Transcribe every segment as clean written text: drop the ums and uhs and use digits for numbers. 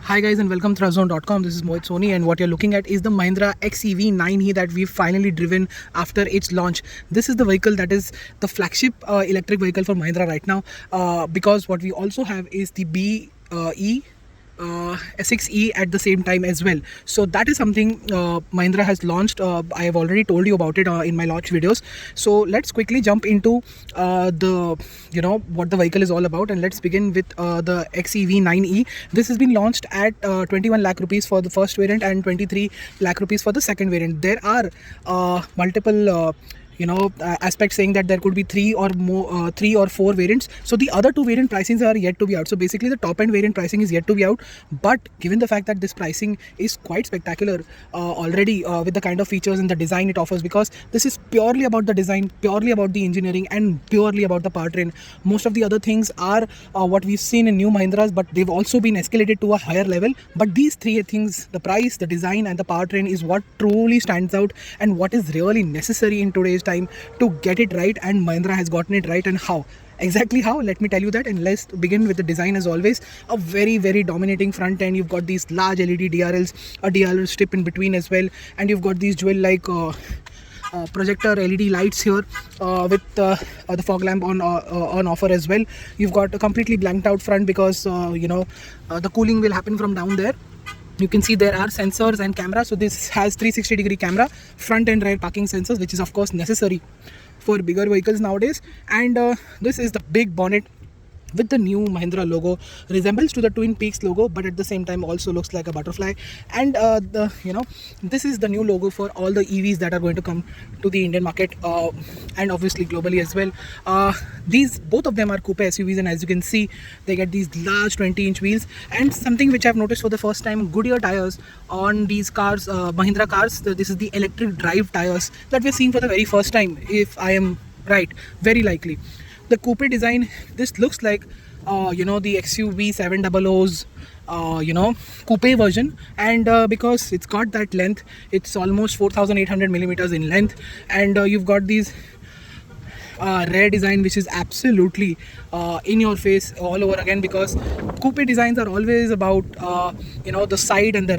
Hi guys and welcome to ThrustZone.com. This is Mohit Soni and what you're looking at is the Mahindra XEV 9e that we've finally driven after its launch. This is the vehicle that is the flagship electric vehicle for Mahindra right now, because what we also have is the BE S6e at the same time as well. So that is something Mahindra has launched. I have already told you about it in my launch videos. So let's quickly jump into what the vehicle is all about, and let's begin with the XEV 9e. This has been launched at 21 lakh rupees for the first variant and 23 lakh rupees for the second variant. There are multiple aspect saying that there could be three or four variants. So the other two variant pricings are yet to be out. So basically the top end variant pricing is yet to be out, but given the fact that this pricing is quite spectacular already, with the kind of features and the design it offers, because this is purely about the design, purely about the engineering, and purely about the powertrain. Most of the other things are what we've seen in new Mahindras, but they've also been escalated to a higher level. But these three things, the price, the design, and the powertrain, is what truly stands out and what is really necessary in today's time to get it right, and Mahindra has gotten it right. And how exactly, how, let me tell you that. And let's begin with the design. As always, a very dominating front end. You've got these large LED DRLs, a DRL strip in between as well, and you've got these jewel like projector LED lights here, with the fog lamp on offer as well. You've got a completely blanked out front because the cooling will happen from down there. You can see there are sensors and camera. So this has 360-degree camera, front and rear parking sensors, which is of course necessary for bigger vehicles nowadays. And this is the big bonnet with the new Mahindra logo. Resembles to the Twin Peaks logo, but at the same time also looks like a butterfly. And this is the new logo for all the EVs that are going to come to the Indian market, and obviously globally as well. Both of them are coupe SUVs, and as you can see, they get these large 20-inch wheels. And something which I've noticed for the first time, Goodyear tires on these cars, Mahindra cars. This is the electric drive tires that we're seeing for the very first time, if I am right, very likely. The coupe design, this looks like the XUV 700's coupe version, and because it's got that length, it's almost 4,800 millimeters in length. And you've got these rear design, which is absolutely in your face all over again, because coupe designs are always about the side and the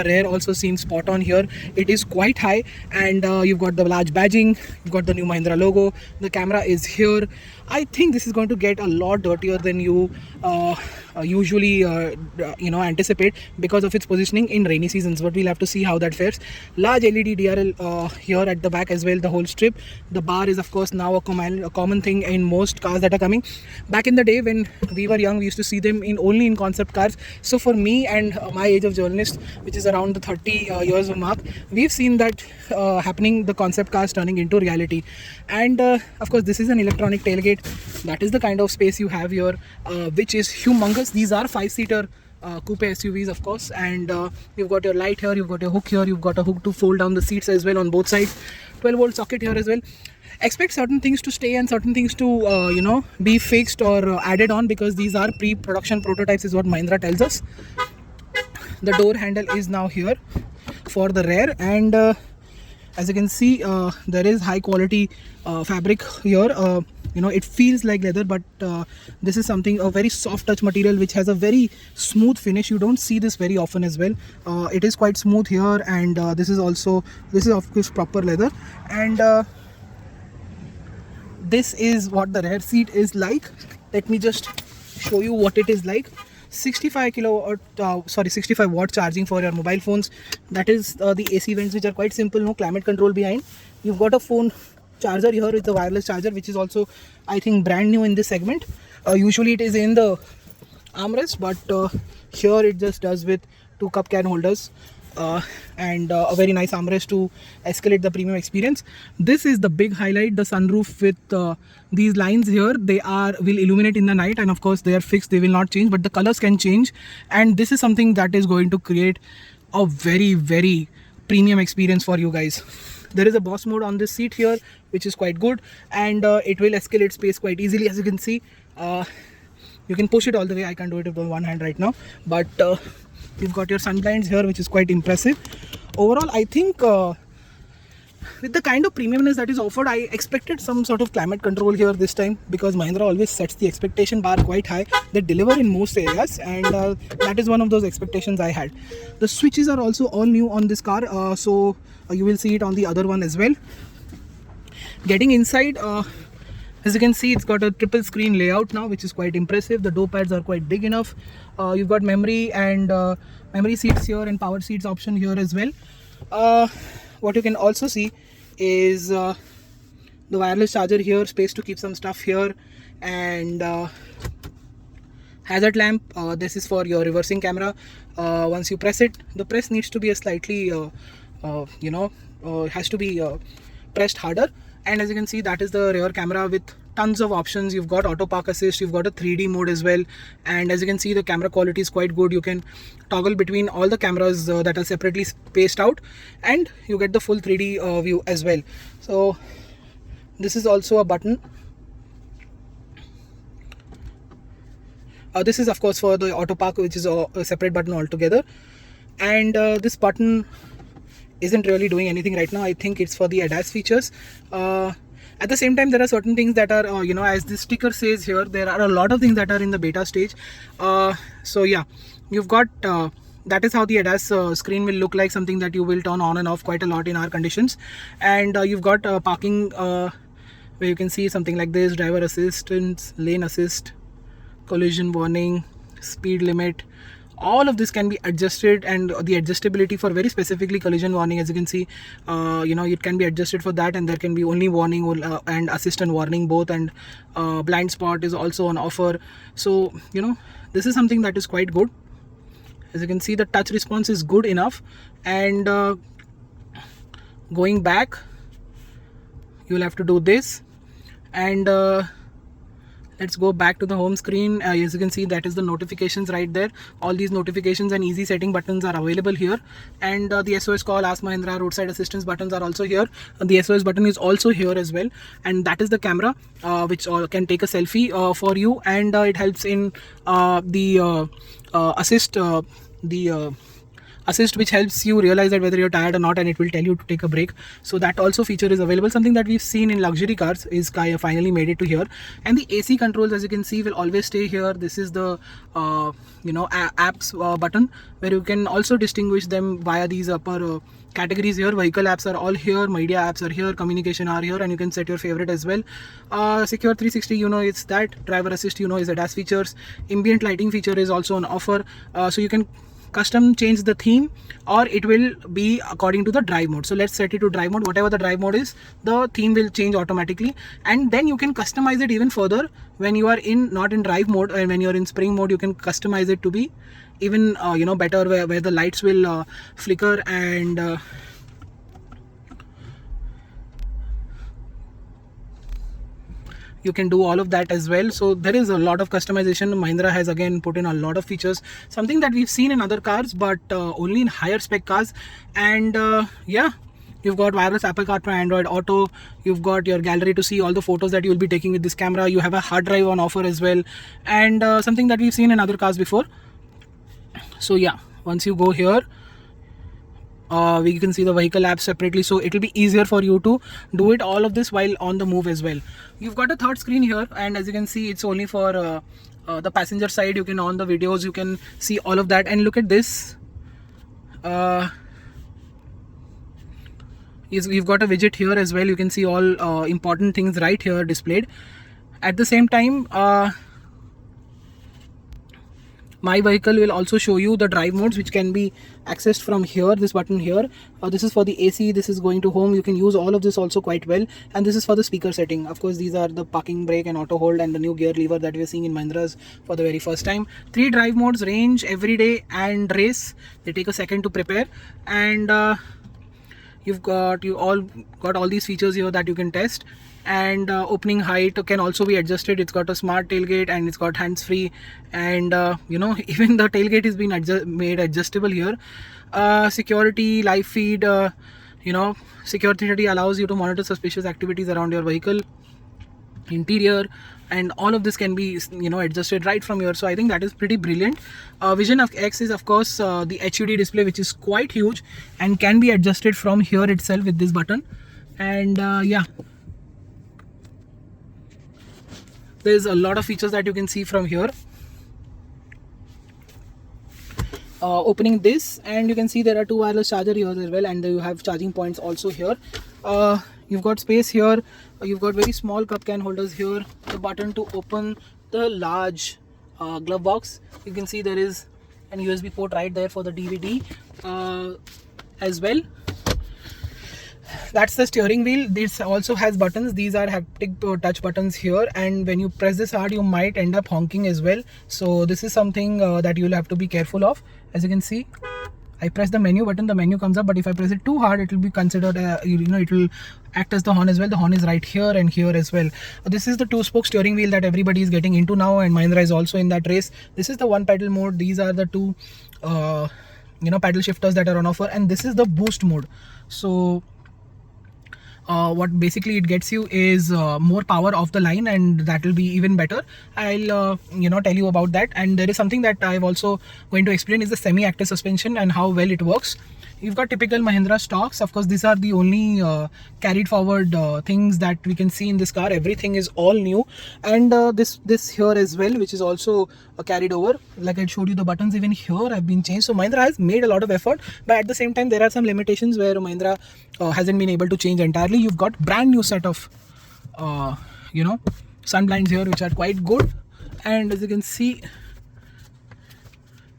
rear also seems spot on here. It is quite high, and you've got the large badging, you've got the new Mahindra logo, the camera is here. I think this is going to get a lot dirtier than you usually anticipate, because of its positioning in rainy seasons, but we'll have to see how that fares. Large LED DRL here at the back as well, the whole strip. The bar is of course now a common thing in most cars that are coming. Back in the day when we were young, we used to see them only in concept cars. So for me and my age of journalist, which is around the 30 years mark, we've seen that happening, the concept cars turning into reality. And of course this is an electronic tailgate. That is the kind of space you have here, which is humongous. These are 5-seater coupe SUVs, of course. And you've got your light here, you've got your hook here, you've got a hook to fold down the seats as well on both sides. 12-volt socket here as well. Expect certain things to stay and certain things to be fixed or added on, because these are pre-production prototypes, is what Mahindra tells us. The door handle is now here for the rear, and as you can see, there is high quality fabric here. It feels like leather, but this is a very soft touch material which has a very smooth finish. You don't see this very often as well. It is quite smooth here, and this is of course proper leather. And this is what the rear seat is like. Let me just show you what it is like. 65 watt charging for your mobile phones. That is the AC vents, which are quite simple, no climate control behind. You've got a phone charger here with the wireless charger, which is also, I think, brand new in this segment. Usually it is in the armrest, but here it just does with 2 cup can holders, and a very nice armrest to escalate the premium experience. This is the big highlight, the sunroof with these lines here. They will illuminate in the night, and of course they are fixed, they will not change, but the colors can change. And this is something that is going to create a very premium experience for you guys. There is a boss mode on this seat here, which is quite good, and it will escalate space quite easily. As you can see, you can push it all the way. I can't do it with one hand right now, but you've got your sun blinds here, which is quite impressive. Overall, I think with the kind of premiumness that is offered, I expected some sort of climate control here this time, because Mahindra always sets the expectation bar quite high. They deliver in most areas, and that is one of those expectations I had. The switches are also all new on this car, so you will see it on the other one as well. Getting inside, as you can see, it's got a triple screen layout now, which is quite impressive. The door pads are quite big enough. You've got memory and memory seats here, and power seats option here as well. What you can also see is the wireless charger here, space to keep some stuff here, and hazard lamp. This is for your reversing camera. Once you press it, the press needs to be a slightly has to be pressed harder. And as you can see, that is the rear camera with tons of options. You've got auto park assist, you've got a 3D mode as well, and as you can see, the camera quality is quite good. You can toggle between all the cameras that are separately spaced out, and you get the full 3D view as well. So this is also a button. This is of course for the auto park, which is a separate button altogether, and this button isn't really doing anything right now. I think it's for the ADAS features. At the same time, there are certain things that are, as the sticker says here, there are a lot of things that are in the beta stage. So yeah, you've got, that is how the ADAS screen will look like, something that you will turn on and off quite a lot in our conditions. And you've got parking, where you can see something like this: driver assistance, lane assist, collision warning, speed limit. All of this can be adjusted, and the adjustability for very specifically collision warning, as you can see, it can be adjusted for that, and there can be only warning and assist and warning both, and blind spot is also on offer. So this is something that is quite good. As you can see, the touch response is good enough, and going back, you'll have to do this, and let's go back to the home screen. As you can see, that is the notifications right there. All these notifications and easy setting buttons are available here, and the SOS call, Ask Mahindra, roadside assistance buttons are also here. The SOS button is also here as well, and that is the camera which can take a selfie for you, and it helps in the assist, which helps you realize that whether you're tired or not, and it will tell you to take a break. So that also feature is available. Something that we've seen in luxury cars is finally made it to here. And the AC controls, as you can see, will always stay here. This is the apps button, where you can also distinguish them via these upper categories here. Vehicle apps are all here, media apps are here, communication are here, and you can set your favorite as well. Secure 360, it's that. Driver assist, is ADAS features. Ambient lighting feature is also on offer, so you can custom change the theme, or it will be according to the drive mode. So let's set it to drive mode. Whatever the drive mode is, the theme will change automatically, and then you can customize it even further when you are not in drive mode, and when you're in spring mode, you can customize it to be even better, where the lights will flicker, and you can do all of that as well. So there is a lot of customization. Mahindra has again put in a lot of features, something that we've seen in other cars, but only in higher spec cars. And yeah, you've got wireless Apple CarPlay, Android Auto. You've got your gallery to see all the photos that you will be taking with this camera. You have a hard drive on offer as well, and something that we've seen in other cars before. So yeah, once you go here, we can see the vehicle app separately, so it will be easier for you to do it all of this while on the move as well. You've got a third screen here, and as you can see, it's only for the passenger side. You can on the videos, you can see all of that. And look at this, you've got a widget here as well. You can see all important things right here displayed. At the same time, My Vehicle will also show you the drive modes, which can be accessed from here, this button here. This is for the AC, this is going to home. You can use all of this also quite well. And this is for the speaker setting. Of course, these are the parking brake and auto hold, and the new gear lever that we are seeing in Mahindras for the very first time. 3 drive modes: range, everyday, and race. They take a second to prepare. And you all got all these features here that you can test. And opening height can also be adjusted. It's got a smart tailgate, and it's got hands-free, and even the tailgate is being made adjustable here. Security, live feed, Secure 330 allows you to monitor suspicious activities around your vehicle. Interior, and all of this can be adjusted right from here. So I think that is pretty brilliant. Vision of X is of course the HUD display, which is quite huge and can be adjusted from here itself with this button. And yeah, there's a lot of features that you can see from here. Opening this, and you can see there are two wireless charger here as well, and you have charging points also here. You've got space here. You've got very small cup can holders here. The button to open the large glove box. You can see there is an USB port right there for the DVD as well. That's the steering wheel. This also has buttons. These are haptic touch buttons here, and when you press this hard you might end up honking as well. So this is something that you'll have to be careful of. As you can see, I press the menu button, the menu comes up, but if I press it too hard it will be considered it will act as the horn as well. The horn is right here and here as well. This is the 2-spoke steering wheel that everybody is getting into now, and Mahindra is also in that race. This is the 1 pedal mode. These are the 2 pedal shifters that are on offer, and this is the boost mode. So what basically it gets you is more power off the line, and that will be even better. I'll tell you about that. And there is something that I've also going to explain is the semi-active suspension and how well it works. You've got typical Mahindra stocks. Of course, these are the only carried forward things that we can see in this car. Everything is all new, and this here as well, which is also carried over. Like I showed you, the buttons even here have been changed. So Mahindra has made a lot of effort, but at the same time there are some limitations where Mahindra hasn't been able to change entirely. You've got brand new set of sun blinds here, which are quite good, and as you can see,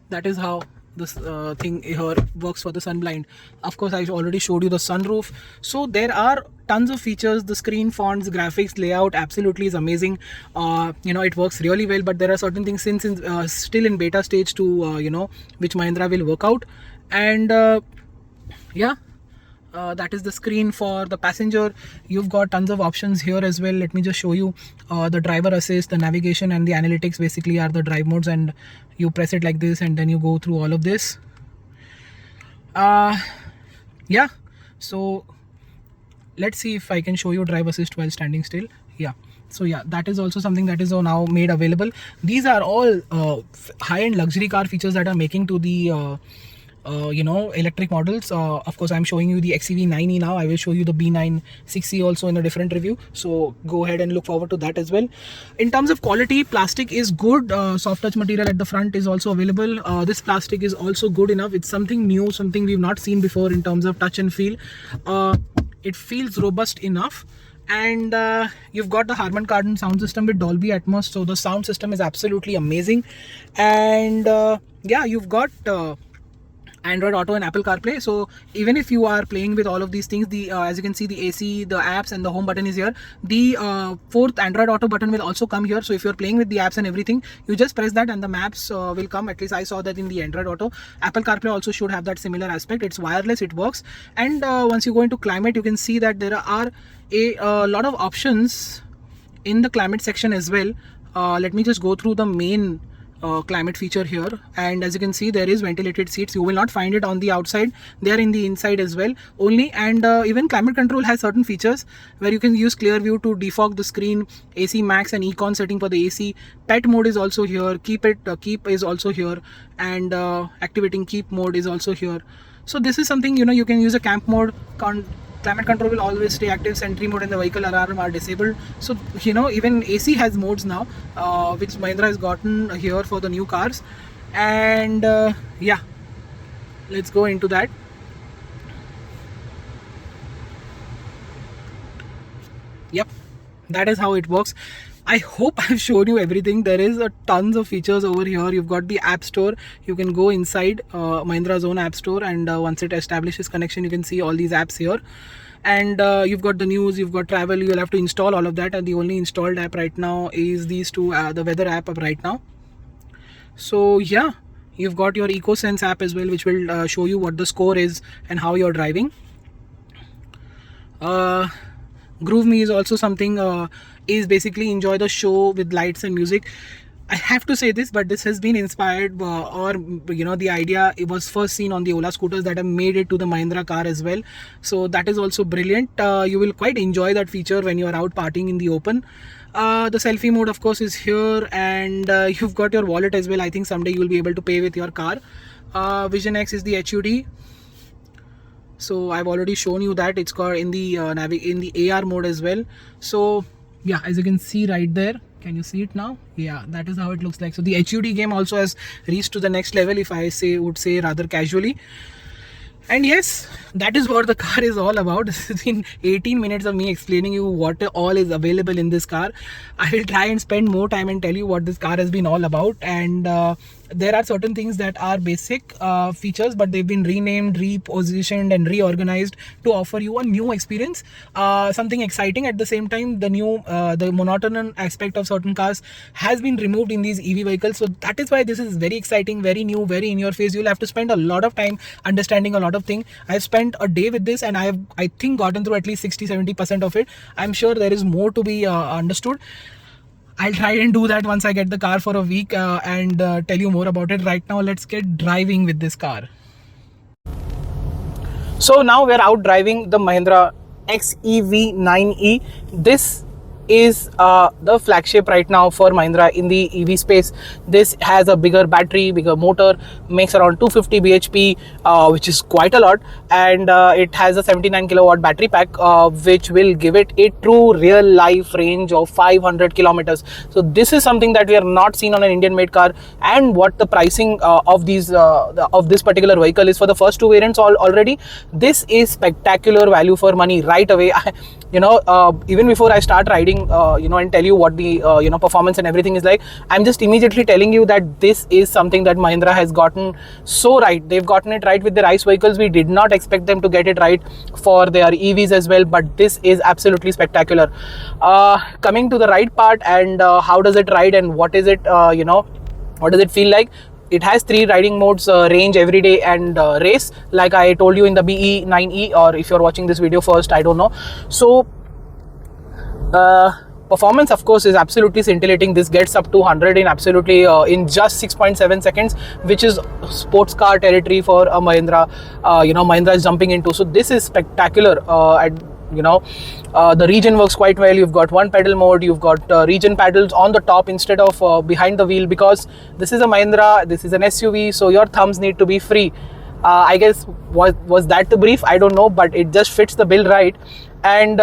that is how this thing here works for the sun blind. Of course, I already showed you the sunroof. So there are tons of features. The screen, fonts, graphics, layout absolutely is amazing. It works really well, but there are certain things since still in beta stage to which Mahindra will work out. And that is the screen for the passenger. You've got tons of options here as well. Let me just show you the driver assist, the navigation, and the analytics basically are the drive modes, and you press it like this and then you go through all of this. So let's see if I can show you drive assist while standing still. So that is also something that is now made available. These are all high-end luxury car features that are making to the electric models. Of course, I'm showing you the XEV 9e now. I will show you the B9 6e also in a different review, so go ahead and look forward to that as well. In terms of quality, plastic is good. Soft touch material at the front is also available. This plastic is also good enough. It's something new, something we've not seen before in terms of touch and feel. It feels robust enough. And you've got the Harman Kardon sound system with Dolby Atmos, so the sound system is absolutely amazing. And you've got Android Auto and Apple CarPlay. So even if you are playing with all of these things, as you can see, the AC, the apps, and the home button is here. The 4th Android Auto button will also come here. So if you're playing with the apps and everything, you just press that and the maps will come. At least I saw that in the Android Auto. Apple CarPlay also should have that similar aspect. It's wireless, it works. And once you go into climate, you can see that there are a lot of options in the climate section as well. Let me just go through the main climate feature here, and as you can see, there is ventilated seats. You will not find it on the outside, they are in the inside as well only. And even climate control has certain features where you can use clear view to defog the screen, AC max and econ setting for the AC. Pet mode is also here, keep is also here, and activating keep mode is also here. So this is something, you can use a camp mode. Climate control will always stay active. Sentry mode and the vehicle alarm are disabled. So even AC has modes now, which Mahindra has gotten here for the new cars. And let's go into that. Yep, that is how it works. I hope I've shown you everything. There is tons of features over here. You've got the app store. You can go inside Mahindra's own app store, and once it establishes connection, you can see all these apps here. And you've got the news, you've got travel. You'll have to install all of that, and the only installed app right now is these two, the weather app right now. So you've got your EcoSense app as well, which will show you what the score is and how you're driving. GrooveMe is also something, is basically enjoy the show with lights and music. I have to say this, but this has been inspired the idea, it was first seen on the Ola scooters that have made it to the Mahindra car as well. So that is also brilliant. You will quite enjoy that feature when you are out partying in the open. The selfie mode of course is here, and you've got your wallet as well. I think someday you will be able to pay with your car. Vision X is the HUD. So I've already shown you that it's got in the in the AR mode as well. So yeah, as you can see right there, can you see it now? Yeah, that is how it looks like. So the HUD game also has reached to the next level, if I would say rather casually. And yes, that is what the car is all about. This has been 18 minutes of me explaining you what all is available in this car. I will try and spend more time and tell you what this car has been all about. And there are certain things that are basic features, but they've been renamed, repositioned and reorganized to offer you a new experience, something exciting. At the same time, the monotonous aspect of certain cars has been removed in these EV vehicles. So that is why this is very exciting, very new, very in your face. You'll have to spend a lot of time understanding a lot of things. I've spent a day with this and I think gotten through at least 60-70% of it. I'm sure there is more to be understood. I'll try and do that once I get the car for a week and tell you more about it. Right now, let's get driving with this car. So now we're out driving the Mahindra XEV 9e. This is the flagship right now for Mahindra in the EV space. This has a bigger battery, bigger motor, makes around 250 bhp, which is quite a lot, and it has a 79 kilowatt battery pack, which will give it a true real life range of 500 kilometers. So this is something that we are not seen on an Indian made car. And what the pricing of this particular vehicle is for the first two variants already, this is spectacular value for money right away. Even before I start riding, and tell you what the performance and everything is like, I'm just immediately telling you that this is something that Mahindra has gotten so right. They've gotten it right with their ICE vehicles. We did not expect them to get it right for their EVs as well, but this is absolutely spectacular. Coming to the ride part, and how does it ride and what is it, what does it feel like? It has 3 riding modes: range, everyday and race, like I told you in the BE 9e, or if you're watching this video first, I don't know. So performance, of course, is absolutely scintillating. This gets up to 100 in in just 6.7 seconds, which is sports car territory for a Mahindra. Mahindra is jumping into. So this is spectacular. The regen works quite well. You've got one pedal mode, you've got regen paddles on the top instead of behind the wheel, because this is a Mahindra, this is an SUV, so your thumbs need to be free. I guess was that the brief? I don't know, but it just fits the bill right. And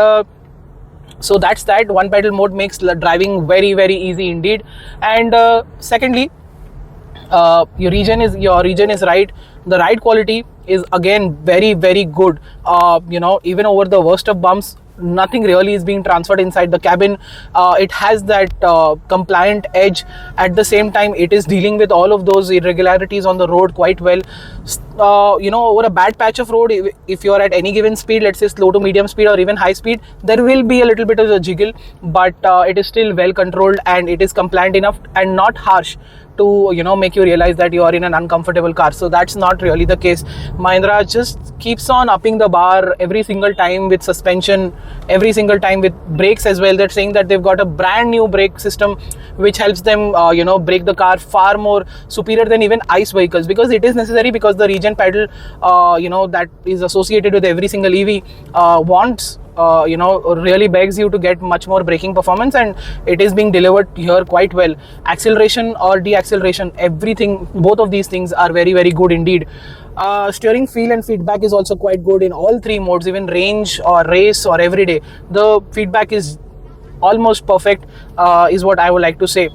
so that's that. One pedal mode makes driving very, very easy indeed. And secondly, your region is right. The ride quality is again very, very good. Even over the worst of bumps, nothing really is being transferred inside the cabin. It has that compliant edge. At the same time, it is dealing with all of those irregularities on the road quite well. Over a bad patch of road, if you're at any given speed, let's say slow to medium speed or even high speed, there will be a little bit of a jiggle, but it is still well controlled and it is compliant enough and not harsh to make you realize that you are in an uncomfortable car. So that's not really the case. Mahindra just keeps on upping the bar every single time with suspension, every single time with brakes as well. They're saying that they've got a brand new brake system which helps them brake the car far more superior than even ICE vehicles, because it is necessary, because the regen pedal that is associated with every single EV really begs you to get much more braking performance, and it is being delivered here quite well. Acceleration or deacceleration, everything, both of these things are very, very good indeed. Steering feel and feedback is also quite good in all 3 modes, even range or race or everyday. The feedback is almost perfect, is what I would like to say.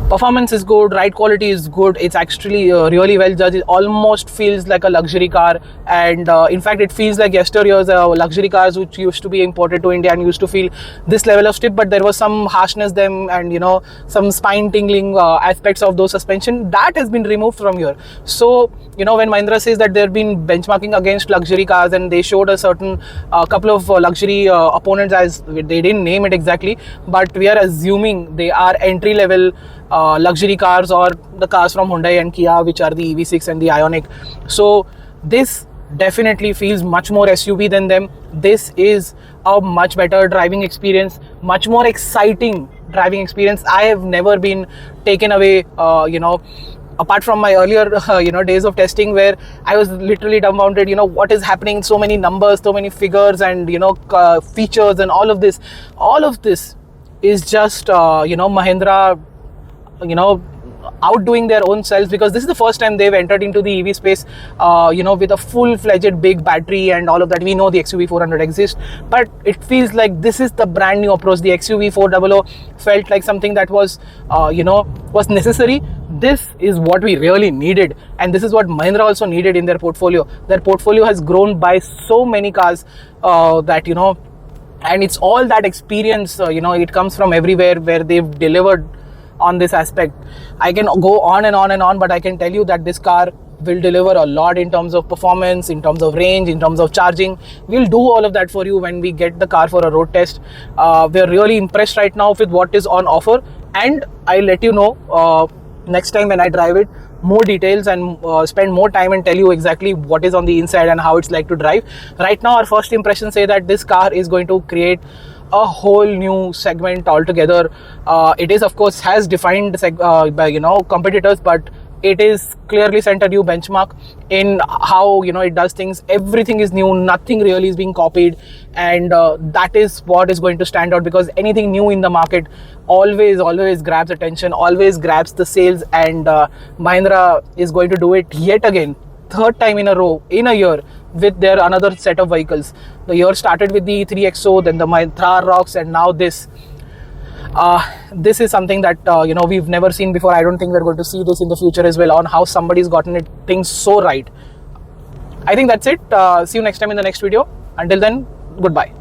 Performance is good, ride quality is good. It's actually really well judged. It almost feels like a luxury car, and in fact it feels like yesteryears luxury cars which used to be imported to India and used to feel this level of stiff, but there was some harshness them, and some spine tingling aspects of those suspension that has been removed from here. So when Mahindra says that they've been benchmarking against luxury cars, and they showed a certain couple of luxury opponents, as they didn't name it exactly, but we are assuming they are entry level luxury cars, or the cars from Hyundai and Kia, which are the EV6 and the Ioniq. So this definitely feels much more SUV than them. This is a much better driving experience, much more exciting driving experience. I have never been taken away, apart from my earlier days of testing, where I was literally dumbfounded, what is happening, so many numbers, so many figures, and features, and all of this is just Mahindra outdoing their own selves, because this is the first time they've entered into the EV space, with a full-fledged big battery and all of that. We know the XUV 400 exists, but it feels like this is the brand new approach. The XUV 400 felt like something that was, was necessary. This is what we really needed, and this is what Mahindra also needed in their portfolio. Their portfolio has grown by so many cars that, and it's all that experience, it comes from everywhere where they've delivered on this aspect. I can go on and on and on, but I can tell you that this car will deliver a lot in terms of performance, in terms of range, in terms of charging. We'll do all of that for you when we get the car for a road test. We're really impressed right now with what is on offer, and I'll let you know next time when I drive it more details and spend more time and tell you exactly what is on the inside and how it's like to drive. Right now, our first impressions say that this car is going to create a whole new segment altogether. It is, of course, has defined by competitors, but it is clearly set a new benchmark in how it does things. Everything is new, nothing really is being copied, and that is what is going to stand out, because anything new in the market always grabs attention, always grabs the sales, and Mahindra is going to do it yet again, third time in a row in a year with their another set of vehicles. The year started with the 3XO, then the Thar Rocks, and now this. This is something that we've never seen before. I don't think we're going to see this in the future as well, on how somebody's gotten things so right. I think that's it. See you next time in the next video. Until then, goodbye.